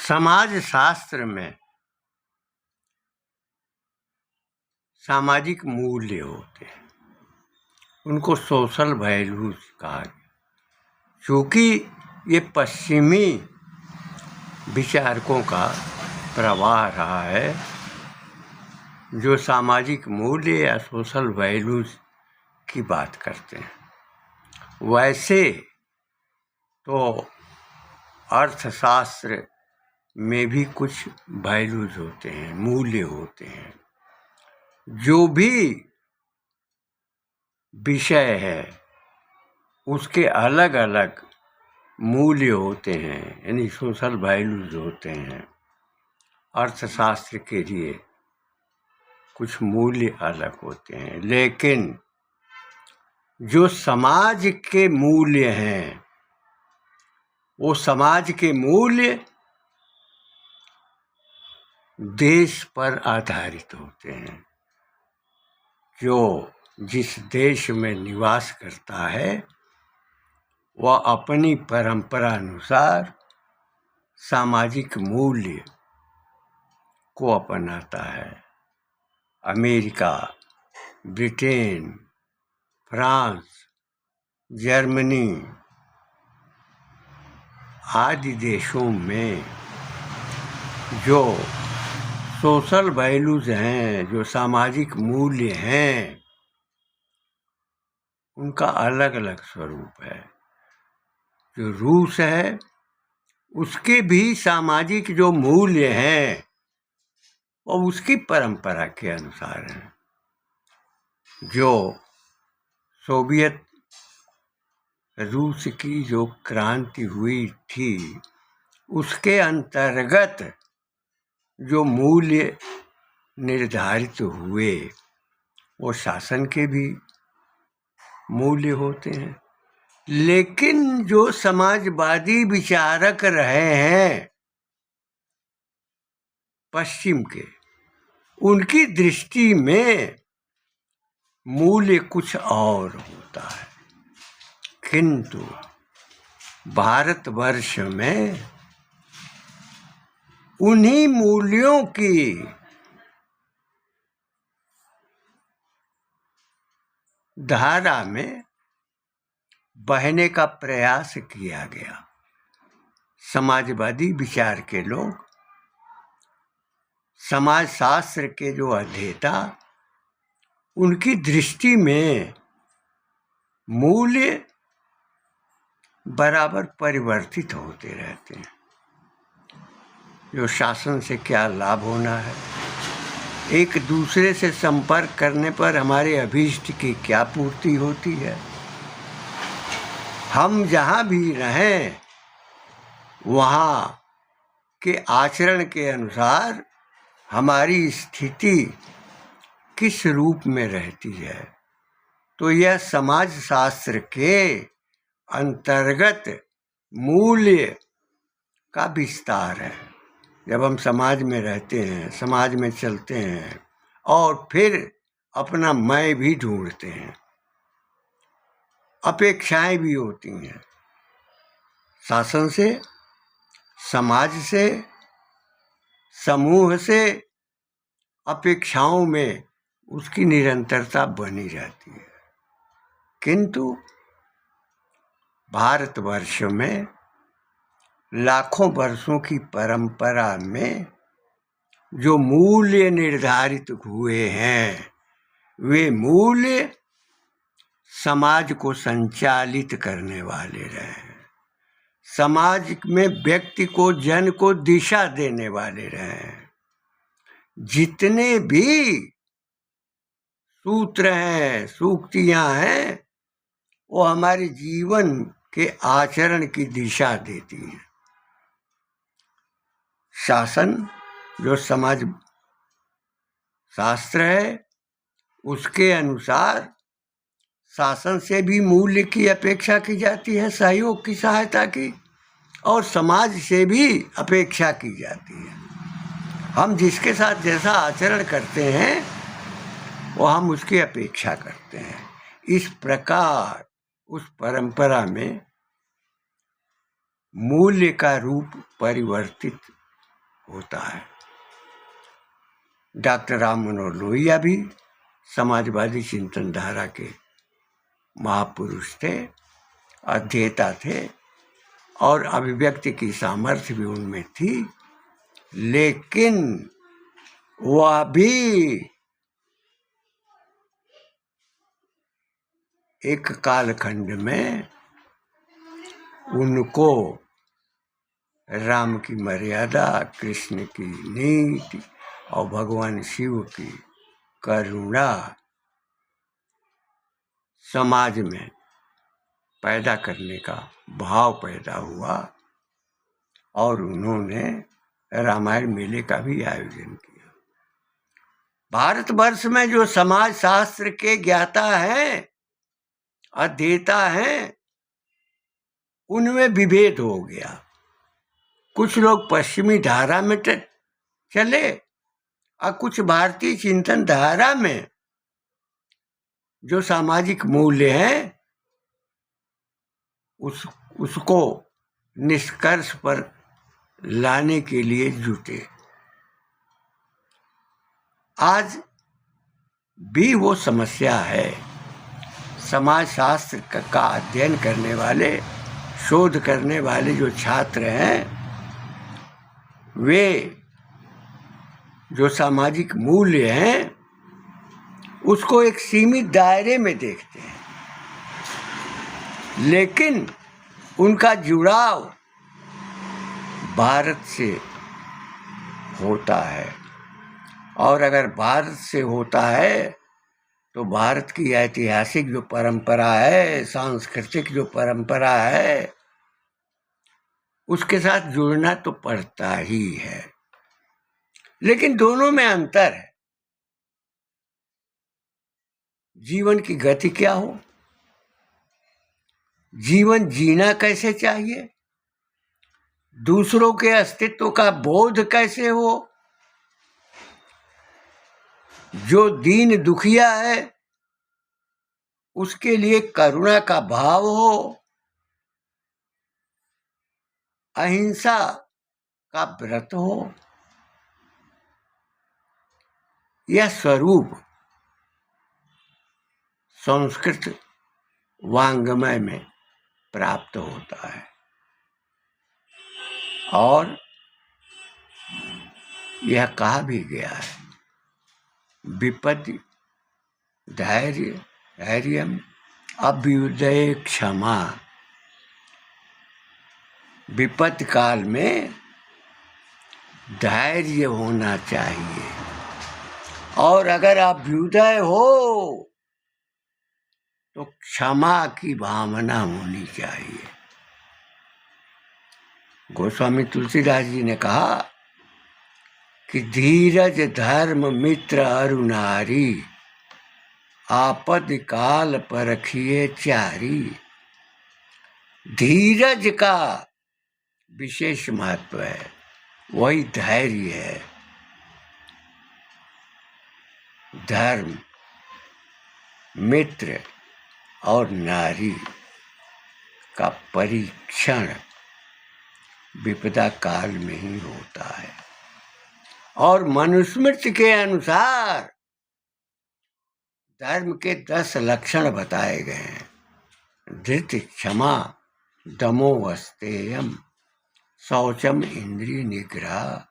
समाज शास्त्र में सामाजिक मूल्य होते हैं, उनको सोशल वैल्यूज कहा गया। चूँकि ये पश्चिमी विचारकों का प्रवाह रहा है, जो सामाजिक मूल्य या सोशल वैल्यूज की बात करते हैं। वैसे तो अर्थशास्त्र में भी कुछ वैल्यूज होते हैं, मूल्य होते हैं। जो भी विषय है उसके अलग अलग मूल्य होते हैं, यानी सोशल वैल्यूज होते हैं। अर्थशास्त्र के लिए कुछ मूल्य अलग होते हैं, लेकिन जो समाज के मूल्य हैं वो समाज के मूल्य देश पर आधारित होते हैं। जो जिस देश में निवास करता है वह अपनी परंपरा अनुसार सामाजिक मूल्य को अपनाता है। अमेरिका, ब्रिटेन, फ्रांस, जर्मनी आदि देशों में जो सोशल वैल्यूज हैं, जो सामाजिक मूल्य हैं, उनका अलग अलग स्वरूप है। जो रूस है उसके भी सामाजिक जो मूल्य हैं वो उसकी परंपरा के अनुसार हैं। जो सोवियत रूस की जो क्रांति हुई थी उसके अंतर्गत जो मूल्य निर्धारित हुए वो शासन के भी मूल्य होते हैं। लेकिन जो समाजवादी विचारक रहे हैं पश्चिम के, उनकी दृष्टि में मूल्य कुछ और होता है। किंतु भारतवर्ष में उन्हीं मूल्यों की धारा में बहने का प्रयास किया गया। समाजवादी विचार के लोग, समाज शास्त्र के जो अध्येता, उनकी दृष्टि में मूल्य बराबर परिवर्तित होते रहते हैं। जो शासन से क्या लाभ होना है, एक दूसरे से संपर्क करने पर हमारे अभीष्ट की क्या पूर्ति होती है, हम जहाँ भी रहें वहाँ के आचरण के अनुसार हमारी स्थिति किस रूप में रहती है, तो यह समाज शास्त्र के अंतर्गत मूल्य का विस्तार है। जब हम समाज में रहते हैं, समाज में चलते हैं और फिर अपना मैं भी ढूंढते हैं, अपेक्षाएं भी होती हैं शासन से, समाज से, समूह से। अपेक्षाओं में उसकी निरंतरता बनी रहती है। किंतु भारतवर्ष में लाखों वर्षों की परंपरा में जो मूल्य निर्धारित हुए हैं वे मूल्य समाज को संचालित करने वाले रहे। समाज में व्यक्ति को, जन को दिशा देने वाले रहे। जितने भी सूत्र हैं, सूक्तियां हैं, वो हमारे जीवन के आचरण की दिशा देती हैं। शासन जो समाज शास्त्र है उसके अनुसार शासन से भी मूल्य की अपेक्षा की जाती है, सहयोग की, सहायता की, और समाज से भी अपेक्षा की जाती है। हम जिसके साथ जैसा आचरण करते हैं वो हम उसकी अपेक्षा करते हैं। इस प्रकार उस परंपरा में मूल्य का रूप परिवर्तित होता है। डॉक्टर राम मनोहर लोहिया भी समाजवादी चिंतन धारा के महापुरुष थे, अध्येता थे और अभिव्यक्ति की सामर्थ्य भी उनमें थी, लेकिन वह भी एक कालखंड में उनको राम की मर्यादा, कृष्ण की नीति और भगवान शिव की करुणा समाज में पैदा करने का भाव पैदा हुआ और उन्होंने रामायण मेले का भी आयोजन किया। भारतवर्ष में जो समाज शास्त्र के ज्ञाता हैं, अध्येता हैं, उनमें विभेद हो गया। कुछ लोग पश्चिमी धारा में चले और कुछ भारतीय चिंतन धारा में जो सामाजिक मूल्य हैं उसको निष्कर्ष पर लाने के लिए जुटे। आज भी वो समस्या है। समाज शास्त्र का अध्ययन करने वाले, शोध करने वाले जो छात्र हैं, वे जो सामाजिक मूल्य हैं उसको एक सीमित दायरे में देखते हैं, लेकिन उनका जुड़ाव भारत से होता है। और अगर भारत से होता है तो भारत की ऐतिहासिक जो परंपरा है, सांस्कृतिक जो परंपरा है, उसके साथ जुड़ना तो पड़ता ही है। लेकिन दोनों में अंतर है। जीवन की गति क्या हो, जीवन जीना कैसे चाहिए, दूसरों के अस्तित्व का बोध कैसे हो, जो दीन दुखिया है उसके लिए करुणा का भाव हो, अहिंसा का व्रत हो, यह स्वरूप संस्कृत वांग्मय में प्राप्त होता है। और यह कहा भी गया है, विपत्ति धैर्यम अभ्युदय क्षमा। विपत्ति काल में धैर्य होना चाहिए और अगर अभ्युदय हो तो क्षमा की भावना होनी चाहिए। गोस्वामी तुलसीदास जी ने कहा कि धीरज धर्म मित्र अरु नारी, आपद काल परखिए चारी। धीरज का विशेष महत्व है, वही धैर्य है। धर्म, मित्र और नारी का परीक्षण विपदा काल में ही होता है। और मनुस्मृति के अनुसार धर्म के 10 लक्षण बताए गए हैं। धृति, क्षमा, दमो अस्तेयम, शौचम, इंद्रिय निग्रह।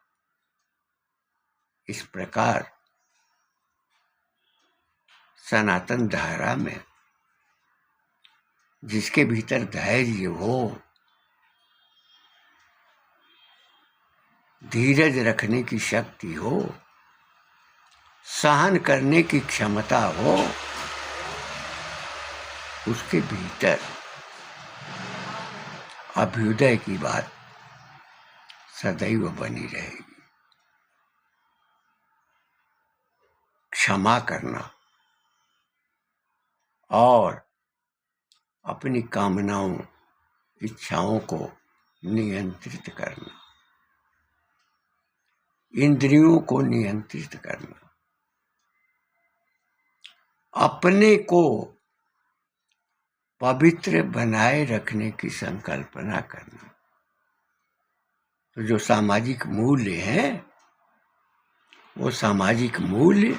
इस प्रकार सनातन धारा में जिसके भीतर धैर्य हो, धीरज रखने की शक्ति हो, सहन करने की क्षमता हो, उसके भीतर अभ्युदय की बात सदैव बनी रहेगी। क्षमा करना और अपनी कामनाओं, इच्छाओं को नियंत्रित करना, इंद्रियों को नियंत्रित करना, अपने को पवित्र बनाए रखने की संकल्पना करना, तो जो सामाजिक मूल्य हैं, वो सामाजिक मूल्य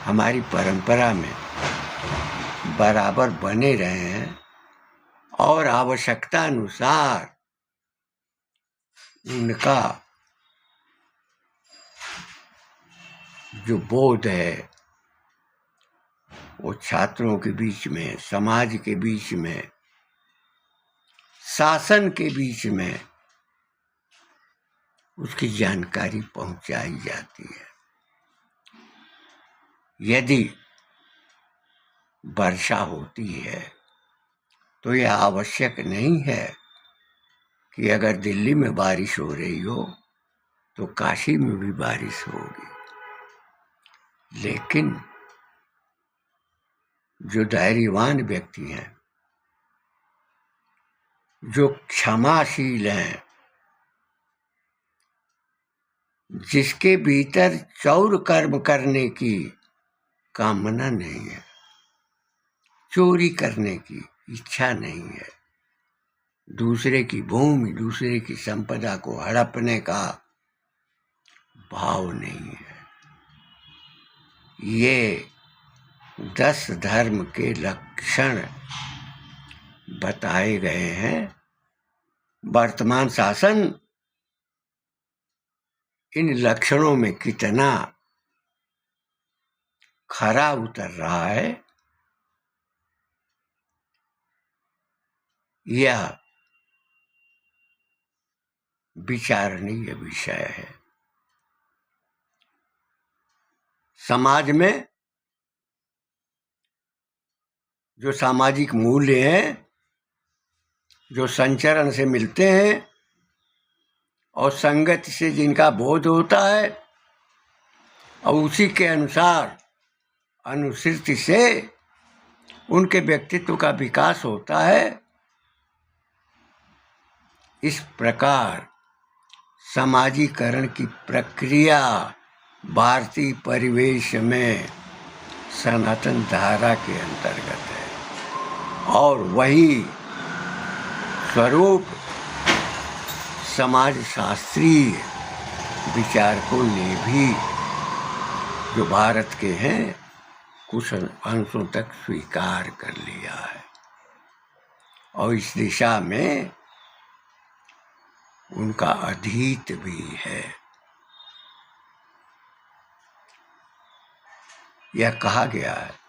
हमारी परंपरा में बराबर बने रहे हैं और आवश्यकता अनुसार उनका जो बोध है वो छात्रों के बीच में, समाज के बीच में, शासन के बीच में उसकी जानकारी पहुंचाई जाती है। यदि वर्षा होती है तो यह आवश्यक नहीं है कि अगर दिल्ली में बारिश हो रही हो तो काशी में भी बारिश होगी, लेकिन जो धैर्यवान व्यक्ति हैं, जो क्षमाशील हैं, जिसके भीतर चौर कर्म करने की कामना नहीं है, चोरी करने की इच्छा नहीं है, दूसरे की भूमि, दूसरे की संपदा को हड़पने का भाव नहीं है, ये 10 धर्म के लक्षण बताए गए हैं। वर्तमान शासन इन लक्षणों में कितना खरा उतर रहा है, यह विचारणीय विषय है। समाज में जो सामाजिक मूल्य हैं, जो संचरण से मिलते हैं और संगत से जिनका बोध होता है और उसी के अनुसार अनुसृति से उनके व्यक्तित्व का विकास होता है, इस प्रकार समाजीकरण की प्रक्रिया भारतीय परिवेश में सनातन धारा के अंतर्गत है और वही स्वरूप समाजशास्त्रीय विचारकों ने भी, जो भारत के हैं, कुछ अंशों तक स्वीकार कर लिया है और इस दिशा में उनका अधीत भी है। यह कहा गया है,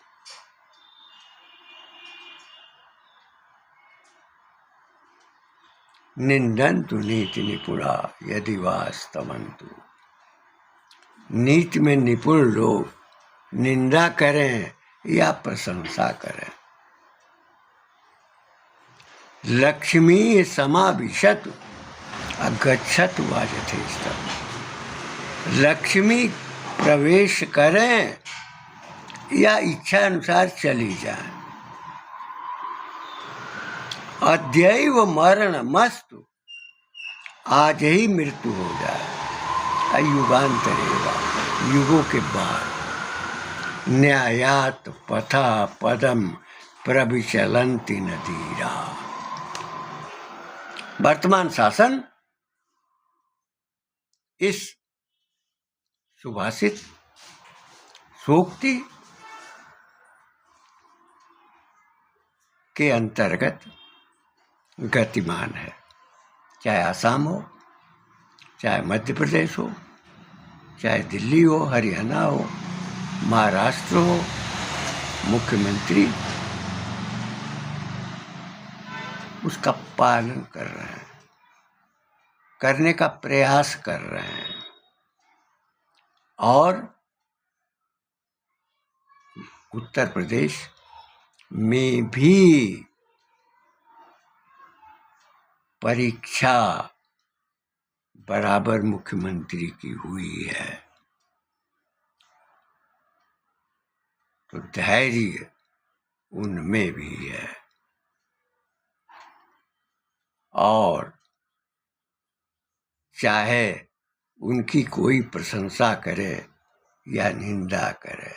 निंदन्तु नीति निपुणा यदि वास्तवन्तु। नीति में निपुण लोग निंदा करें या प्रशंसा करें, लक्ष्मी समाविशतु अगच्छतु वा यथेष्टम्। लक्ष्मी प्रवेश करें या इच्छा अनुसार चली जाए। अद्यैव मरणमस्तु, आज ही मृत्यु हो जाए। युगांतरेवा, युगों के बाद। न्यायात पथा पदम प्रविचलन्ति नदीरा। वर्तमान शासन इस सुभाषित सूक्ति के अंतर्गत गतिमान है, चाहे आसाम हो, चाहे मध्य प्रदेश हो, चाहे दिल्ली हो, हरियाणा हो, महाराष्ट्र हो, मुख्यमंत्री उसका पालन कर रहे हैं, करने का प्रयास कर रहे हैं और उत्तर प्रदेश में भी परीक्षा बराबर मुख्यमंत्री की हुई है। तो धैर्य उनमें भी है और चाहे उनकी कोई प्रशंसा करे या निंदा करे,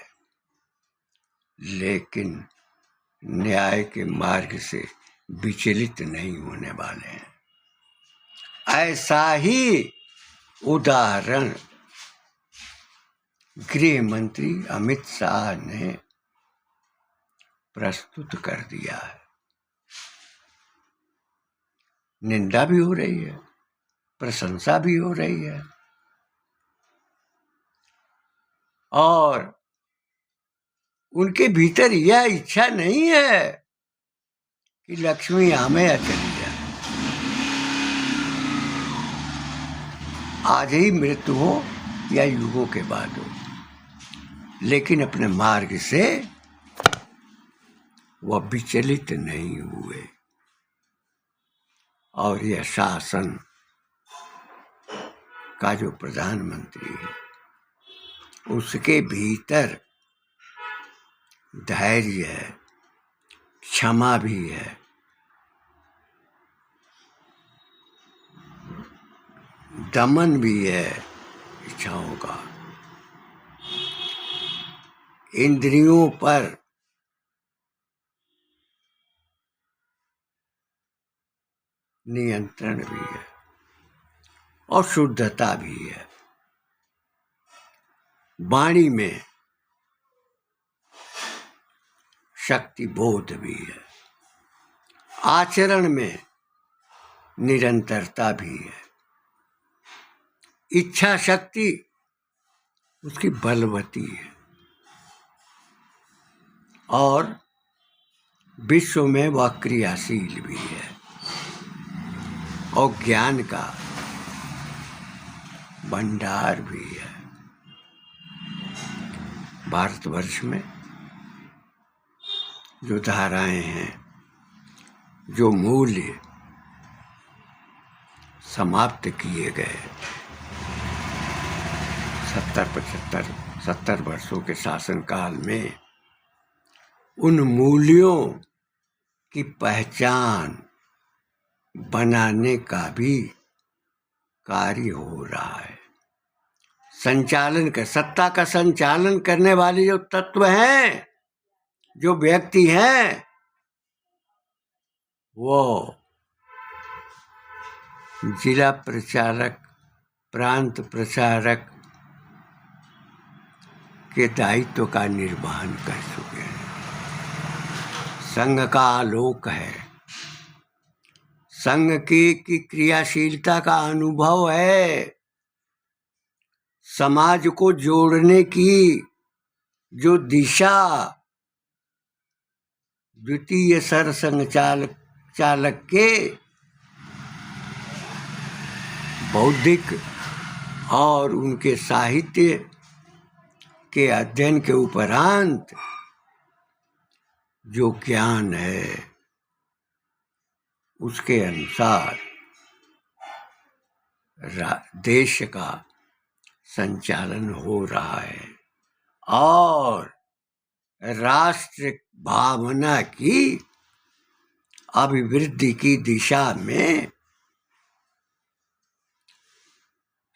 लेकिन न्याय के मार्ग से विचलित नहीं होने वाले हैं। ऐसा ही उदाहरण गृह मंत्री अमित शाह ने प्रस्तुत कर दिया है। निंदा भी हो रही है, प्रशंसा भी हो रही है, और उनके भीतर यह इच्छा नहीं है कि लक्ष्मी आमे या चली जाए, आज ही मृत्यु हो या युगों के बाद हो, लेकिन अपने मार्ग से वह विचलित नहीं हुए। और यह शासन का जो प्रधानमंत्री है उसके भीतर धैर्य है, क्षमा भी है, दमन भी है इच्छाओं का, इंद्रियों पर नियंत्रण भी है, और शुद्धता भी है। वाणी में शक्ति बोध भी है, आचरण में निरंतरता भी है, इच्छा शक्ति उसकी बलवती है, और विश्व में वह क्रियाशील भी है, और ज्ञान का भंडार भी है। भारतवर्ष में जो धाराएं हैं, जो मूल्य समाप्त किए गए 70 वर्षों के शासनकाल में, उन मूल्यों की पहचान बनाने का भी कार्य हो रहा है। संचालन कर सत्ता का संचालन करने वाले जो तत्व हैं, जो व्यक्ति हैं, वो जिला प्रचारक, प्रांत प्रचारक के दायित्व का निर्वहन कर चुके हैं। संघ का आलोक है, संघ की क्रियाशीलता का अनुभव है, समाज को जोड़ने की जो दिशा द्वितीय सरसंघ चालक के बौद्धिक और उनके साहित्य के अध्ययन के उपरांत जो ज्ञान है, उसके अनुसार देश का संचालन हो रहा है, और राष्ट्र भावना की अभिवृद्धि की दिशा में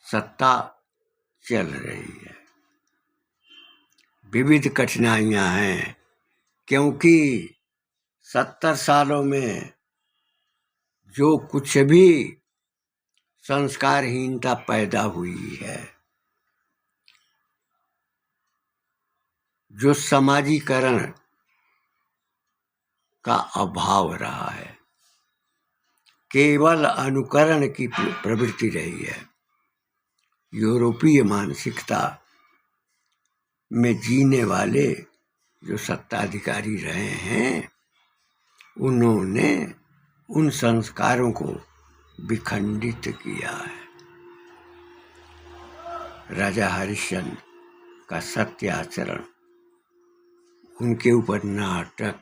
सत्ता चल रही है। विविध कठिनाइयां हैं, क्योंकि 70 सालों में जो कुछ भी संस्कारहीनता पैदा हुई है, जो समाजीकरण का अभाव रहा है, केवल अनुकरण की प्रवृत्ति रही है, यूरोपीय मानसिकता में जीने वाले जो सत्ताधिकारी रहे हैं, उन्होंने उन संस्कारों को विखंडित किया है। राजा हरिश्चंद्र का सत्य आचरण, उनके ऊपर नाटक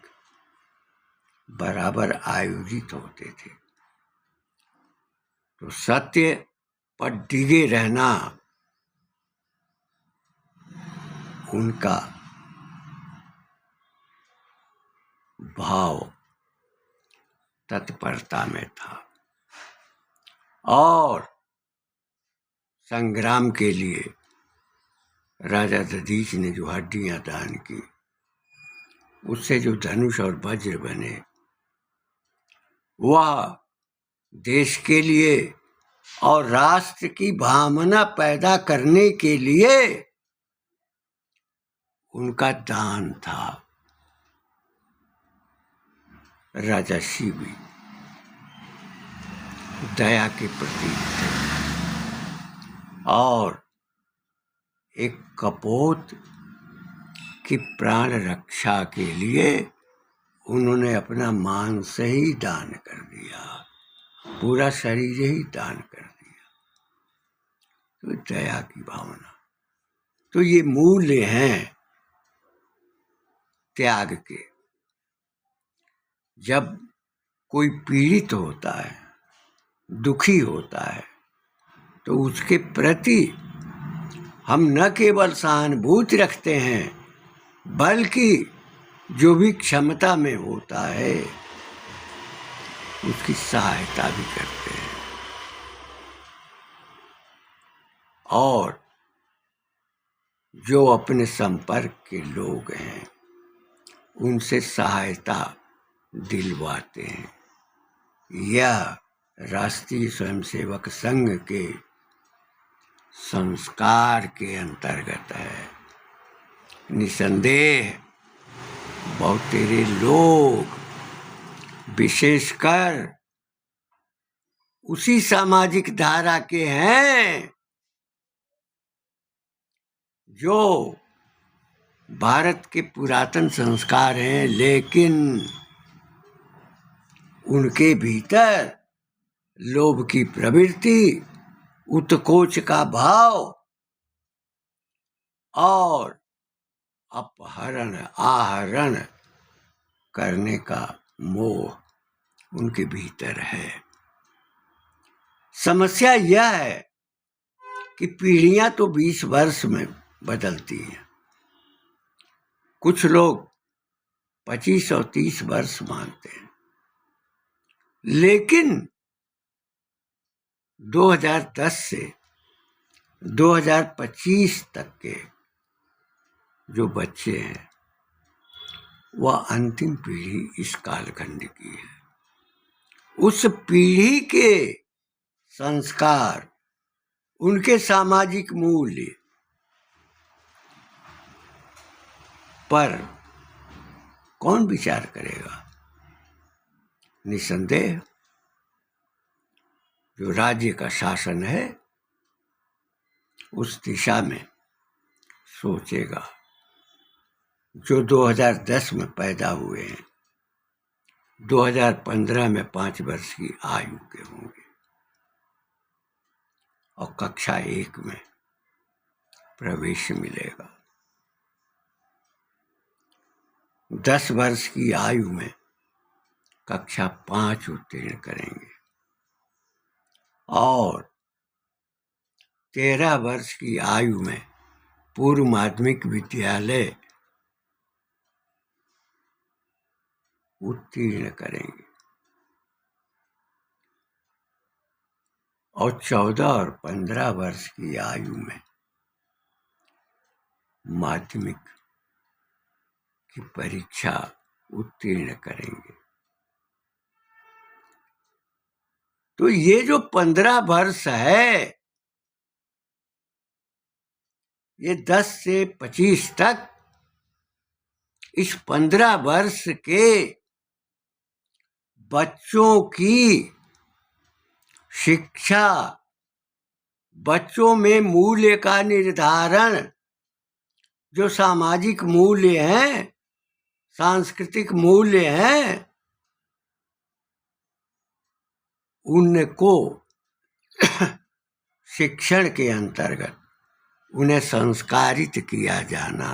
बराबर आयोजित होते थे। तो सत्य पर डिगे रहना उनका भाव तत्परता में था, और संग्राम के लिए राजा दधीच ने जो हड्डियां दान की, उससे जो धनुष और वज्र बने, वह देश के लिए और राष्ट्र की भावना पैदा करने के लिए उनका दान था। राजा शिवी दया के प्रतीक थे और एक कपोत की प्राण रक्षा के लिए उन्होंने अपना मांस ही दान कर दिया, पूरा शरीर ही दान कर दिया। तो दया की भावना, तो ये मूल्य हैं त्याग के। जब कोई पीड़ित होता है, दुखी होता है, तो उसके प्रति हम न केवल सहानुभूति रखते हैं, बल्कि जो भी क्षमता में होता है उसकी सहायता भी करते हैं और जो अपने संपर्क के लोग हैं उनसे सहायता दिलवाते हैं। यह राष्ट्रीय स्वयंसेवक संघ के संस्कार के अंतर्गत है। निसंदेह बहुतेरे लोग विशेषकर उसी सामाजिक धारा के हैं जो भारत के पुरातन संस्कार हैं, लेकिन उनके भीतर लोभ की प्रवृत्ति, उत्कोच का भाव और अपहरण आहरण करने का मोह उनके भीतर है। समस्या यह है कि पीढ़ियां तो 20 वर्ष में बदलती हैं। कुछ लोग 25 और 30 वर्ष मानते हैं, लेकिन 2010 से 2025 तक के जो बच्चे हैं वह अंतिम पीढ़ी इस कालखंड की है। उस पीढ़ी के संस्कार, उनके सामाजिक मूल्य पर कौन विचार करेगा? निसंदेह जो राज्य का शासन है उस दिशा में सोचेगा। जो 2010 में पैदा हुए हैं 2015 में 5 वर्ष की आयु के होंगे और कक्षा 1 में प्रवेश मिलेगा। 10 वर्ष की आयु में कक्षा 5 उत्तीर्ण करेंगे और 13 वर्ष की आयु में पूर्व माध्यमिक विद्यालय उत्तीर्ण करेंगे और 14 और 15 वर्ष की आयु में माध्यमिक की परीक्षा उत्तीर्ण करेंगे। तो ये जो 15 वर्ष है, ये 10 से 25 तक, इस 15 वर्ष के बच्चों की शिक्षा, बच्चों में मूल्य का निर्धारण, जो सामाजिक मूल्य हैं, सांस्कृतिक मूल्य हैं, उनको शिक्षण के अंतर्गत उन्हें संस्कारित किया जाना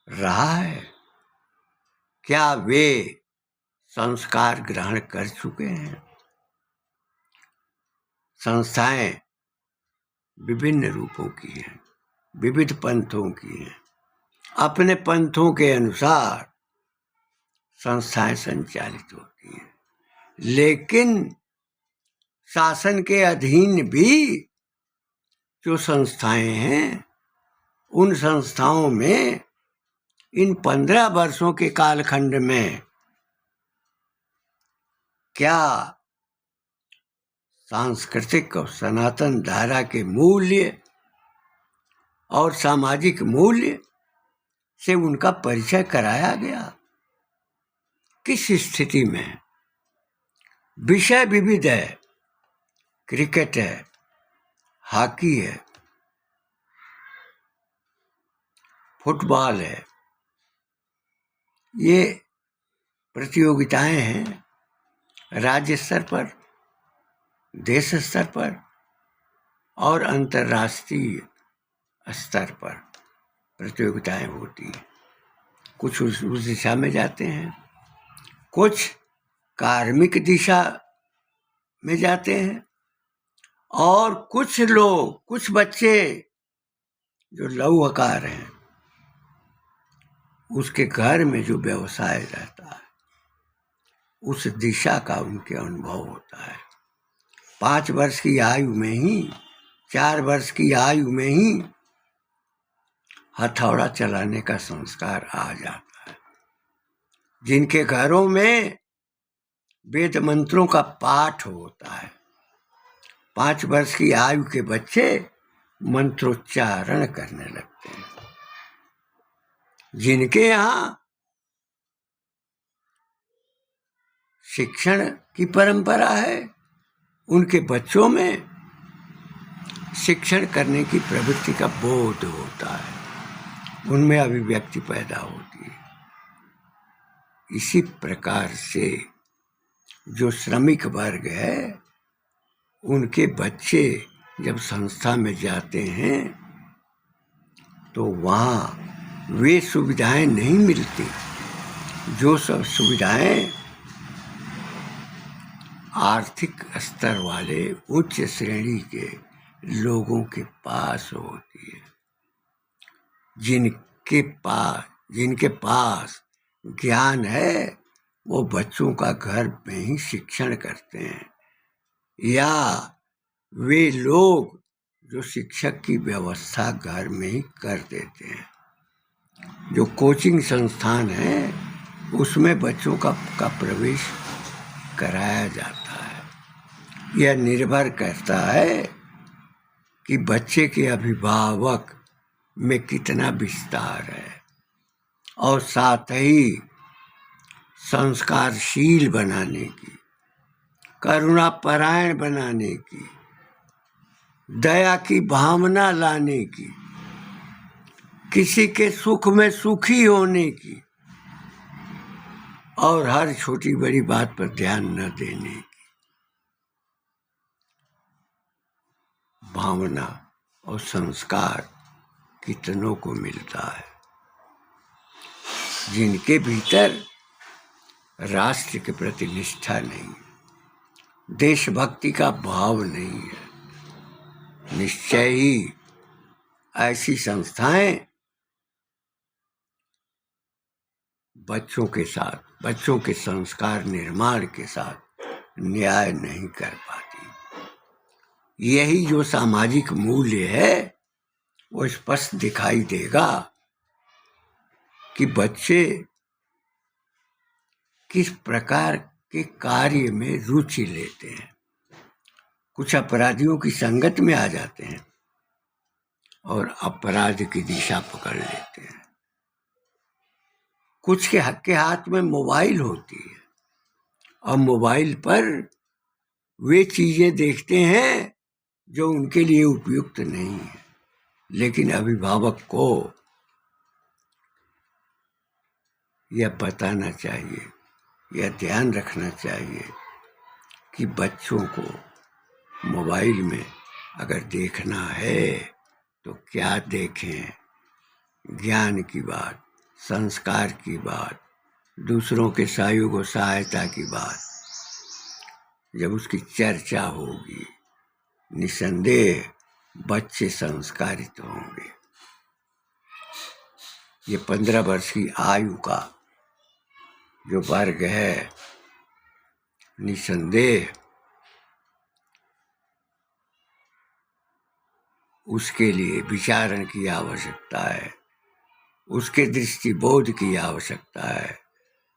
रहा है। क्या वे संस्कार ग्रहण कर चुके हैं? संस्थाएं विभिन्न रूपों की हैं, विविध पंथों की हैं। अपने पंथों के अनुसार संस्थाएं संचालित होती हैं, लेकिन शासन के अधीन भी जो संस्थाएं हैं, उन संस्थाओं में इन 15 वर्षों के कालखंड में क्या सांस्कृतिक और सनातन धारा के मूल्य और सामाजिक मूल्य से उनका परिचय कराया गया। किस स्थिति में? विषय विविध है, क्रिकेट है, हॉकी है, फुटबॉल है, ये प्रतियोगिताएं हैं राज्य स्तर पर, देश स्तर पर और अंतर्राष्ट्रीय स्तर पर प्रतियोगिताएं होती हैं। कुछ उस दिशा में जाते हैं, कुछ कार्मिक दिशा में जाते हैं, और कुछ लोग, कुछ बच्चे जो लौहकार हैं, उसके घर में जो व्यवसाय रहता है उस दिशा का उनके अनुभव होता है। 5 वर्ष की आयु में ही, 4 वर्ष की आयु में ही हथौड़ा चलाने का संस्कार आ जाता है। जिनके घरों में वेद मंत्रों का पाठ होता है, 5 वर्ष की आयु के बच्चे मंत्रोच्चारण करने लगते हैं। जिनके यहाँ शिक्षण की परंपरा है, उनके बच्चों में शिक्षण करने की प्रवृत्ति का बोध होता है, उनमें अभिव्यक्ति पैदा होती है। इसी प्रकार से जो श्रमिक वर्ग है, उनके बच्चे जब संस्था में जाते हैं तो वहाँ वे सुविधाएं नहीं मिलती जो सब सुविधाएं आर्थिक स्तर वाले उच्च श्रेणी के लोगों के पास होती है। जिनके पास ज्ञान है, वो बच्चों का घर में ही शिक्षण करते हैं, या वे लोग जो शिक्षक की व्यवस्था घर में ही कर देते हैं। जो कोचिंग संस्थान है उसमें बच्चों का प्रवेश कराया जाता है। यह निर्भर करता है कि बच्चे के अभिभावक में कितना विस्तार है, और साथ ही संस्कारशील बनाने की, करुणापरायण बनाने की, दया की भावना लाने की, किसी के सुख में सुखी होने की, और हर छोटी बड़ी बात पर ध्यान न देने की भावना और संस्कार कितनों को मिलता है। जिनके भीतर राष्ट्र के प्रति निष्ठा नहीं, देशभक्ति का भाव नहीं है, निश्चय ही ऐसी संस्थाएं बच्चों के साथ, बच्चों के संस्कार निर्माण के साथ न्याय नहीं कर पाती। यही जो सामाजिक मूल्य है वो स्पष्ट दिखाई देगा कि बच्चे किस प्रकार के कार्य में रुचि लेते हैं। कुछ अपराधियों की संगत में आ जाते हैं और अपराध की दिशा पकड़ लेते हैं। कुछ के हाथ में मोबाइल होती है और मोबाइल पर वे चीजें देखते हैं जो उनके लिए उपयुक्त नहीं है। लेकिन अभिभावक को यह बताना चाहिए, यह ध्यान रखना चाहिए कि बच्चों को मोबाइल में अगर देखना है तो क्या देखें। ज्ञान की बात, संस्कार की बात, दूसरों के सहयोग और सहायता की बात जब उसकी चर्चा होगी, निसंदेह बच्चे संस्कारित होंगे। ये 15 वर्ष की आयु का जो वर्ग है, निसंदेह उसके लिए विचारण की आवश्यकता है, उसके दृष्टिबोध की आवश्यकता है,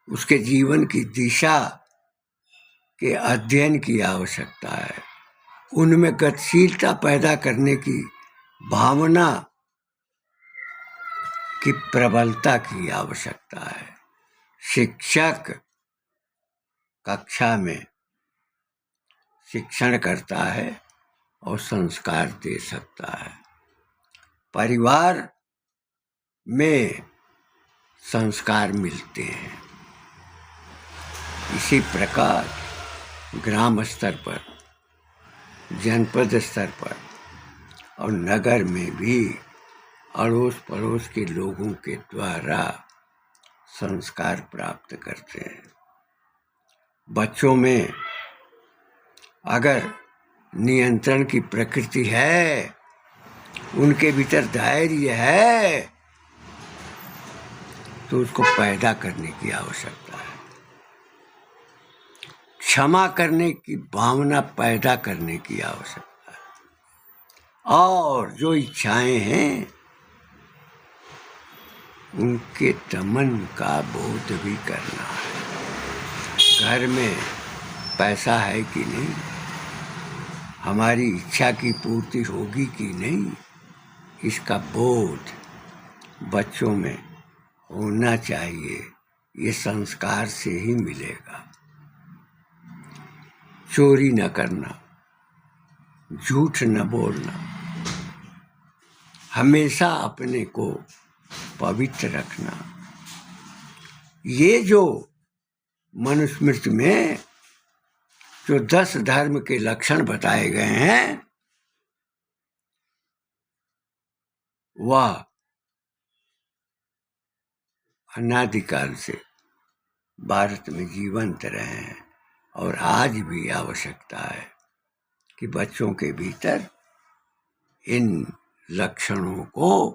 उसके जीवन की दिशा के अध्ययन की आवश्यकता है, उनमें गतिशीलता पैदा करने की भावना की प्रबलता की आवश्यकता है। शिक्षक कक्षा में शिक्षण करता है और संस्कार दे सकता है। परिवार में संस्कार मिलते हैं। इसी प्रकार ग्राम स्तर पर, जनपद स्तर पर और नगर में भी अड़ोस पड़ोस के लोगों के द्वारा संस्कार प्राप्त करते हैं। बच्चों में अगर नियंत्रण की प्रकृति है, उनके भीतर धैर्य है, तो उसको पैदा करने की आवश्यकता है। क्षमा करने की भावना पैदा करने की आवश्यकता है। और जो इच्छाएं हैं उनके दमन का बोध भी करना है। घर में पैसा है कि नहीं, हमारी इच्छा की पूर्ति होगी कि नहीं, इसका बोध बच्चों में होना चाहिए। ये संस्कार से ही मिलेगा। चोरी न करना, झूठ न बोलना, हमेशा अपने को पवित्र रखना, ये जो मनुस्मृति में जो 10 धर्म के लक्षण बताए गए हैं, वह अनादिकाल से भारत में जीवंत रहे हैं और आज भी आवश्यकता है कि बच्चों के भीतर इन लक्षणों को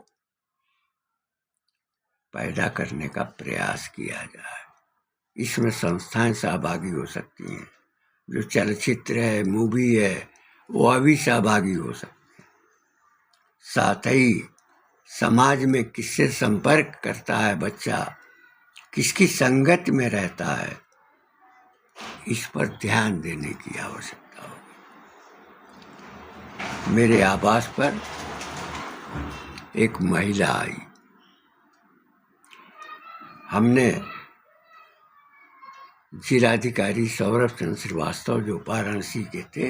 पैदा करने का प्रयास किया जाए। इसमें संस्थाएं सहभागी हो सकती हैं, जो चलचित्र है, मूवी है, वह भी सहभागी हो सकते हैं। साथ ही समाज में किससे संपर्क करता है बच्चा, किसकी संगत में रहता है, इस पर ध्यान देने की आवश्यकता होगी। मेरे आवास पर एक महिला आई। हमने जिलाधिकारी सौरभ चंद्र श्रीवास्तव जो वाराणसी के थे,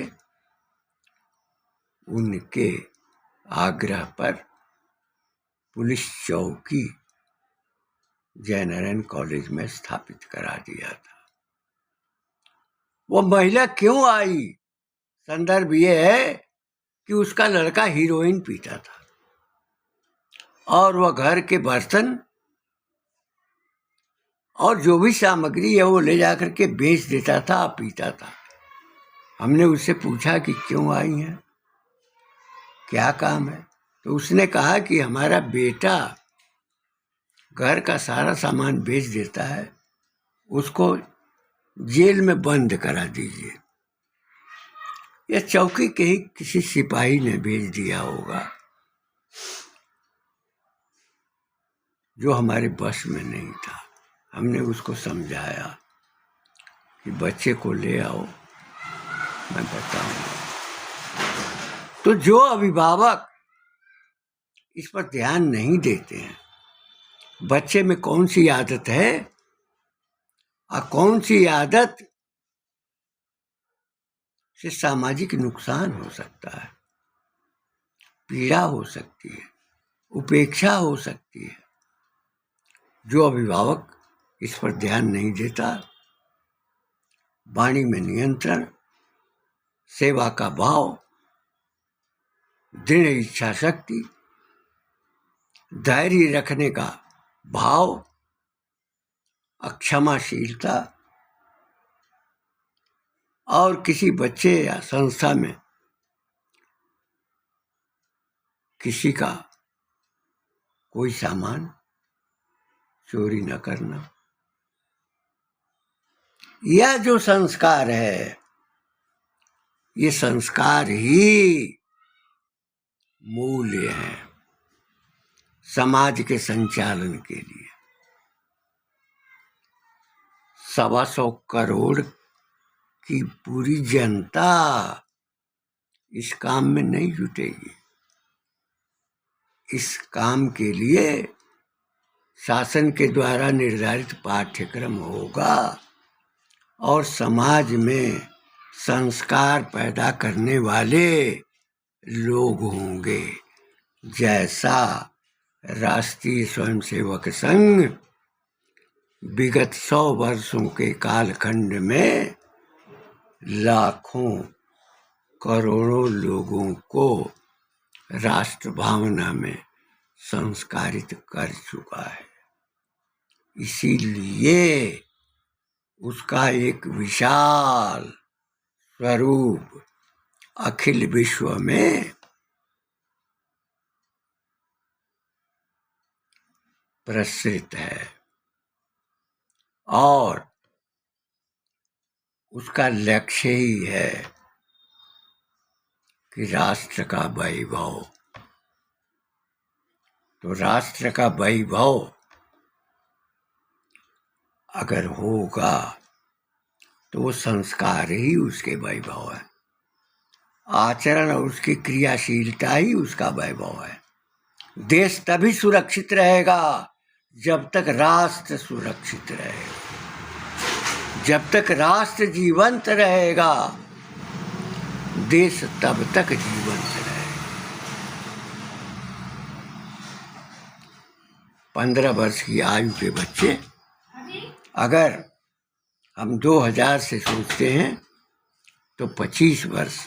उनके आग्रह पर पुलिस चौकी जयनारायण कॉलेज में स्थापित करा दिया था। वो महिला क्यों आई, संदर्भ ये है कि उसका लड़का हीरोइन पीता था और वह घर के बर्तन और जो भी सामग्री है वो ले जाकर के बेच देता था, पीता था। हमने उससे पूछा कि क्यों आई हैं, क्या काम है, तो उसने कहा कि हमारा बेटा घर का सारा सामान बेच देता है, उसको जेल में बंद करा दीजिए। यह चौकी के ही किसी सिपाही ने भेज दिया होगा, जो हमारे बस में नहीं था। हमने उसको समझाया कि बच्चे को ले आओ, मैं बताऊंगा। तो जो अभिभावक इस पर ध्यान नहीं देते हैं, बच्चे में कौन सी आदत है और कौन सी आदत से सामाजिक नुकसान हो सकता है, पीड़ा हो सकती है, उपेक्षा हो सकती है, जो अभिभावक इस पर ध्यान नहीं देता, वाणी में नियंत्रण, सेवा का भाव, दृढ़ इच्छा शक्ति, धैर्य रखने का भाव, क्षमाशीलता, और किसी बच्चे या संस्था में किसी का कोई सामान चोरी न करना, यह जो संस्कार है, ये संस्कार ही मूल्य है समाज के संचालन के लिए। 125 करोड़ कि पूरी जनता इस काम में नहीं जुटेगी। इस काम के लिए शासन के द्वारा निर्धारित पाठ्यक्रम होगा और समाज में संस्कार पैदा करने वाले लोग होंगे। जैसा राष्ट्रीय स्वयंसेवक संघ विगत 100 वर्षों के कालखंड में लाखों करोड़ों लोगों को राष्ट्र भावना में संस्कारित कर चुका है। इसीलिए उसका एक विशाल स्वरूप अखिल विश्व में प्रसरित है और उसका लक्ष्य ही है कि राष्ट्र का वैभव। तो राष्ट्र का वैभव अगर होगा तो वो संस्कार ही उसके वैभव है, आचरण और उसकी क्रियाशीलता ही उसका वैभव है। देश तभी सुरक्षित रहेगा जब तक राष्ट्र सुरक्षित रहेगा। जब तक राष्ट्र जीवंत रहेगा देश तब तक जीवंत रहेगा। 15 वर्ष की आयु के बच्चे अगर हम 2000 से सोचते हैं तो 25 वर्ष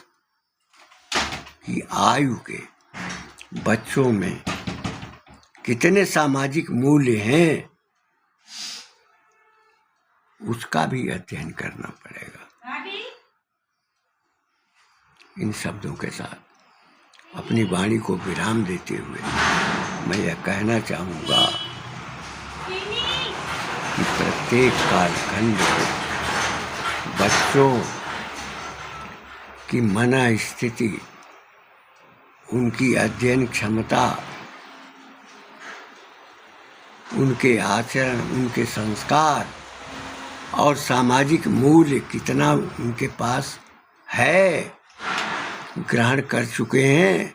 की आयु के बच्चों में कितने सामाजिक मूल्य हैं उसका भी अध्ययन करना पड़ेगा। इन शब्दों के साथ अपनी वाणी को विराम देते हुए मैं यह कहना चाहूँगा कि प्रत्येक कालखंड को बच्चों की मना स्थिति, उनकी अध्ययन क्षमता, उनके आचरण, उनके संस्कार और सामाजिक मूल्य कितना उनके पास है, ग्रहण कर चुके हैं,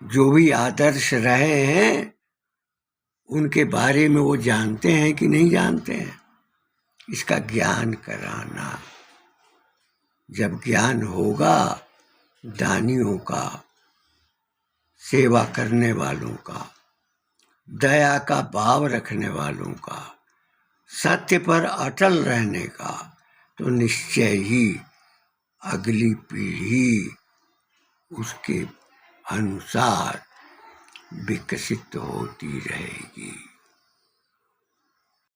जो भी आदर्श रहे हैं उनके बारे में वो जानते हैं कि नहीं जानते हैं, इसका ज्ञान कराना। जब ज्ञान होगा दानियों का, सेवा करने वालों का, दया का भाव रखने वालों का, सत्य पर अटल रहने का, तो निश्चय ही अगली पीढ़ी उसके अनुसार विकसित होती रहेगी।